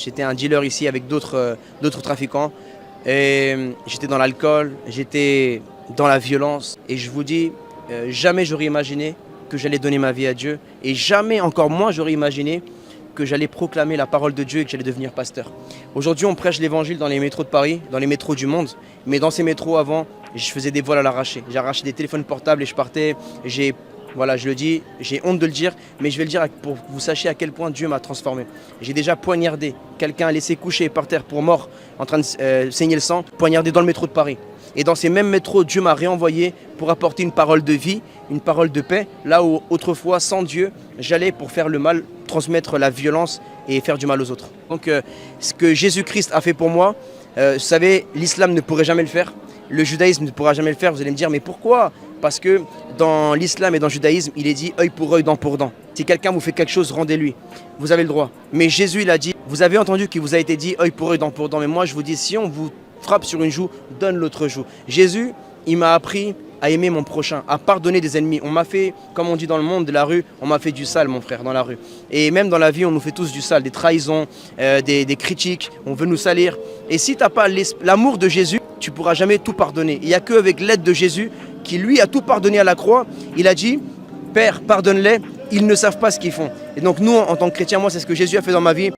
J'étais un dealer ici avec d'autres trafiquants et j'étais dans l'alcool, j'étais dans la violence et je vous dis, jamais j'aurais imaginé que j'allais donner ma vie à Dieu et jamais encore moins j'aurais imaginé que j'allais proclamer la parole de Dieu et que j'allais devenir pasteur. Aujourd'hui on prêche l'évangile dans les métros de Paris, dans les métros du monde, mais dans ces métros avant, je faisais des vols à l'arraché. J'ai arraché des téléphones portables et je partais, voilà, je le dis, j'ai honte de le dire, mais je vais le dire pour que vous sachiez à quel point Dieu m'a transformé. J'ai déjà poignardé quelqu'un, laissé coucher par terre pour mort, en train de saigner le sang, poignardé dans le métro de Paris. Et dans ces mêmes métros, Dieu m'a réenvoyé pour apporter une parole de vie, une parole de paix, là où autrefois, sans Dieu, j'allais pour faire le mal, transmettre la violence et faire du mal aux autres. Donc ce que Jésus-Christ a fait pour moi, vous savez, l'islam ne pourrait jamais le faire, le judaïsme ne pourra jamais le faire. Vous allez me dire, mais pourquoi ? Parce que dans l'islam et dans le judaïsme, il est dit œil pour œil, dent pour dent. Si quelqu'un vous fait quelque chose, rendez-lui. Vous avez le droit. Mais Jésus, il a dit, vous avez entendu qu'il vous a été dit œil pour œil, dent pour dent. Mais moi, je vous dis, si on vous frappe sur une joue, donne l'autre joue. Jésus, il m'a appris à aimer mon prochain, à pardonner des ennemis. On m'a fait, comme on dit dans le monde de la rue, on m'a fait du sale, mon frère, dans la rue. Et même dans la vie, on nous fait tous du sale, des trahisons, des critiques, on veut nous salir. Et si tu n'as pas l'amour de Jésus, tu ne pourras jamais tout pardonner. Il n'y a qu'avec l'aide de Jésus, qui lui a tout pardonné à la croix, il a dit, Père, pardonne-les, ils ne savent pas ce qu'ils font. Et donc nous, en tant que chrétiens, moi, c'est ce que Jésus a fait dans ma vie.